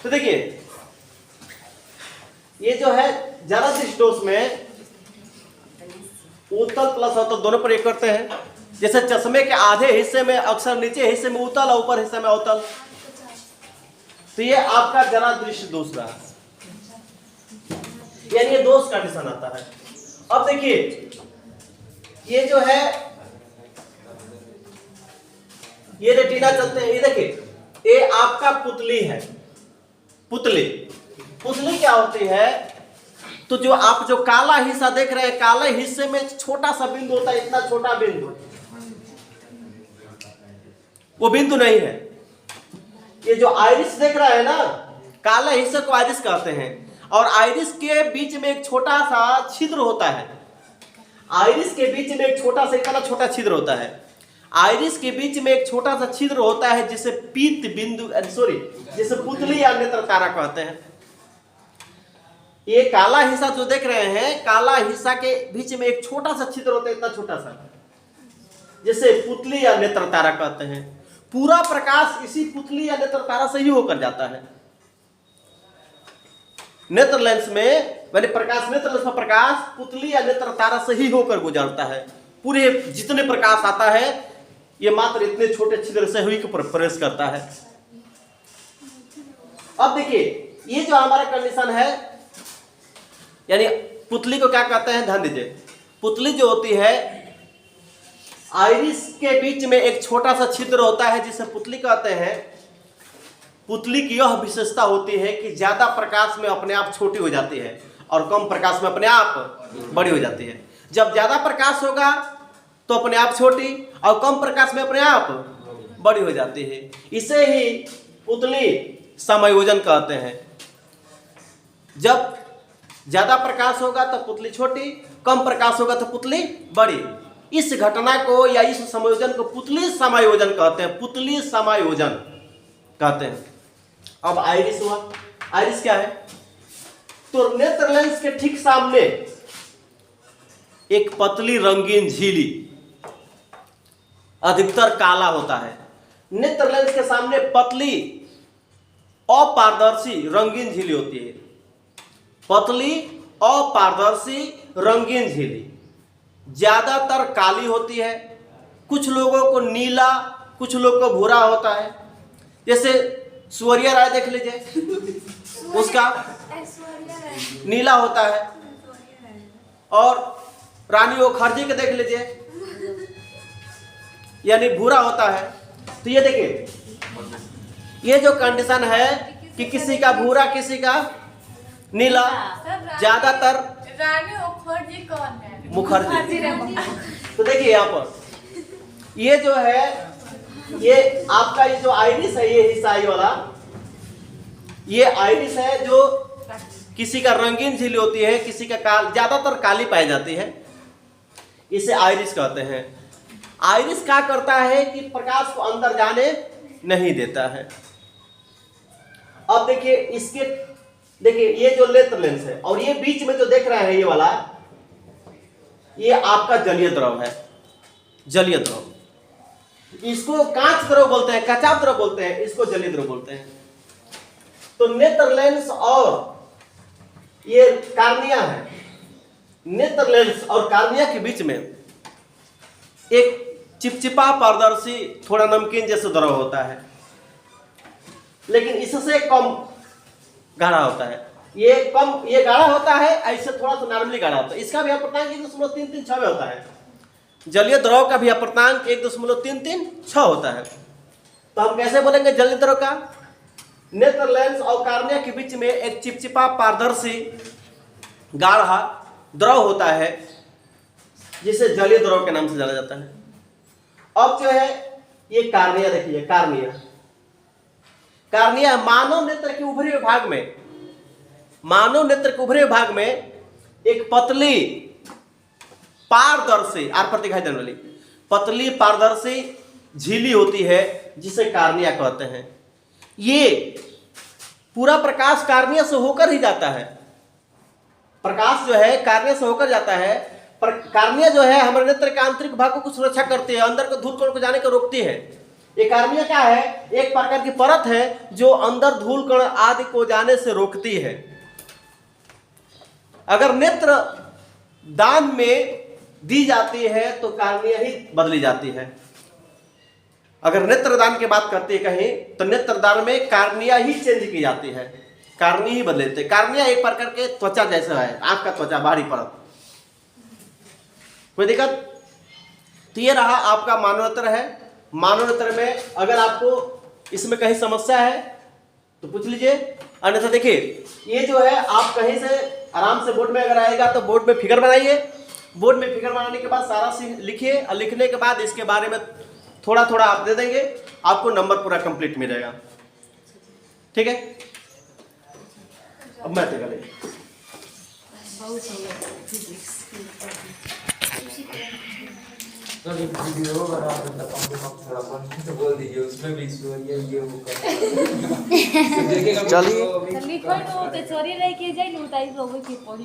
तो देखिए ये जो है जरा दृष्टि दोष में उत्तल प्लस अवतल दोनों प्रयोग करते हैं। जैसे चश्मे के आधे हिस्से में अक्सर नीचे हिस्से में उत्तल और ऊपर हिस्से में अवतल, तो ये आपका जरा दृष्टि दोष रहा, यानी ये दोष का निशान आता है। अब देखिए ये जो है ये रेटिना चलते हैं, ये देखिए ये आपका पुतली है। पुतली क्या होती है, तो जो आप जो काला हिस्सा देख रहे हैं, काले हिस्से में छोटा सा बिंदु होता है, इतना छोटा बिंदु, वो बिंदु नहीं है। ये जो आइरिस देख रहा है ना, काले हिस्से को आइरिस कहते हैं, और आइरिस के बीच में एक छोटा सा छिद्र होता है। आइरिस के बीच में एक छोटा सा, इतना छोटा छिद्र होता है। आइरिस के बीच में एक छोटा सा छिद्र होता है जिसे पीत बिंदु जिसे पुतली या नेत्र तारा कहते हैं। ये काला हिस्सा जो देख रहे हैं, काला हिस्सा के बीच में एक छोटा सा छिद्र होता है, इतना छोटा सा, जिसे पुतली या नेत्र तारा कहते हैं। पूरा प्रकाश इसी पुतली या नेत्र तारा से ही होकर जाता है। नेत्र लेंस में मैंने प्रकाश, नेत्र लेंस में प्रकाश पुतली या नेत्र तारा से ही होकर गुजरता है। पूरे जितने प्रकाश आता है ये मात्र इतने छोटे छिद्र से ही प्रवेश करता है। अब देखिए ये जो हमारा कंडीशन है, यानी पुतली को क्या कहते हैं, ध्यान दीजिए। पुतली जो होती है, आइरिस के बीच में एक छोटा सा छिद्र होता है जिसे पुतली कहते हैं। पुतली की यह विशेषता होती है कि ज्यादा प्रकाश में अपने आप छोटी हो जाती है और कम प्रकाश में अपने आप बड़ी हो जाती है। जब ज्यादा प्रकाश होगा तो अपने आप छोटी, और कम प्रकाश में अपने आप बड़ी हो जाती है। इसे ही पुतली समायोजन कहते हैं। जब ज्यादा प्रकाश होगा तो पुतली छोटी, कम प्रकाश होगा तो पुतली बड़ी। इस घटना को या इस समायोजन को पुतली समायोजन कहते हैं। पुतली समायोजन कहते हैं। अब आइरिस हुआ, आइरिस क्या है, तो नेत्र लेंस के ठीक सामने एक पतली रंगीन झिल्ली, अधिकतर काला होता है। नेत्र लेंस के सामने पतली अपारदर्शी रंगीन झिल्ली होती है। पतली अपारदर्शी रंगीन झिल्ली ज्यादातर काली होती है। कुछ लोगों को नीला, कुछ लोगों को भूरा होता है। जैसे सूर्य राय देख लीजिए, उसका नीला होता है, और रानी मुखर्जी के देख लीजिए, यानी भूरा होता है। तो ये देखिए ये जो कंडीशन है कि किसी का भूरा, किसी का नीला, ज्यादातर रानी मुखर्जी कौन है? मुखर्जी। तो देखिए यहाँ पर ये जो है, ये आपका ये जो आइरिस है, ये हिस्सा ये वाला, ये आइरिस है जो किसी का रंगीन झिल्ली होती है, किसी का ज्यादातर काली पाई जाती है। इसे आइरिस कहते हैं। आइरिस क्या करता है कि प्रकाश को अंदर जाने नहीं देता है। अब देखिए इसके, देखिए ये जो नेत्र लेंस है, और ये बीच में जो देख रहे हैं ये वाला, ये आपका जलीय द्रव है। जलीय द्रव, इसको कांच द्रव बोलते हैं, कचाप द्रव बोलते हैं, इसको जलीय द्रव बोलते हैं। तो नेत्र लेंस और ये कार्निया है, नेत्र लेंस और कार्निया के बीच में एक चिपचिपा पारदर्शी थोड़ा नमकीन जैसा द्रव होता है, लेकिन इससे कम गाढ़ा होता है। ये गाढ़ा होता है, ऐसे थोड़ा सा नॉर्मली गाढ़ा होता है। इसका भी अपर्तांक 1.336 में होता है। जलीय द्रव का भी अपर्तांक 1.336 होता है। तो हम कैसे बोलेंगे जलीय द्रव का? नेत्र लेंस और कार्निया के बीच में एक चिपचिपा पारदर्शी गाढ़ा द्रव होता है, जिसे जलीय द्रव के नाम से जाना जाता है। अब जो है ये कार्निया, देखिए कार्निया मानव नेत्र के ऊपरी विभाग में, मानव नेत्र के ऊपरी विभाग में एक पतली पारदर्शी, आर पर दिखाई देने वाली पतली पारदर्शी झिल्ली होती है, जिसे कार्निया कहते हैं। ये पूरा प्रकाश कार्निया से होकर ही जाता है। प्रकाश जो है कार्निया से होकर जाता है। पर कार्निया जो है हमारे नेत्र के आंतरिक भागों को सुरक्षा करती है, अंदर को धूल कण को जाने को रोकती है। ये कार्निया क्या है? एक प्रकार की परत है जो अंदर धूल कण आदि को जाने से रोकती है। अगर नेत्र दान में दी जाती है तो कार्निया ही बदली जाती है। अगर नेत्रदान की बात करते हैं कहीं तो नेत्रदान में कार्निया ही चेंज की जाती है, कार्निया ही बदलते हैं। कार्निया एक प्रकार के त्वचा जैसा है, आंख का त्वचा, बाहरी परत। कोई दिक्कत? तो ये रहा आपका मानवनेत्र है। मानवनेत्र में अगर आपको इसमें कहीं समस्या है तो पूछ लीजिए, अन्यथा देखिए ये जो है आप कहीं से आराम से बोर्ड में अगर आएगा तो बोर्ड में फिगर बनाइए। बोर्ड में फिगर बनाने के बाद सारा लिखिए और लिखने के बाद इसके बारे में थोड़ा थोड़ा आप दे देंगे, आपको नंबर पूरा कंप्लीट मिलेगा। ठीक है, अब मैं चले तो एक वीडियो बना देता हूं, थोड़ा कॉन्टेंट बोल दीजिए, उसमें भी ये वो कर चलिए लिखो तो चोरी रह के जाई नु ताई लोग के पड़ी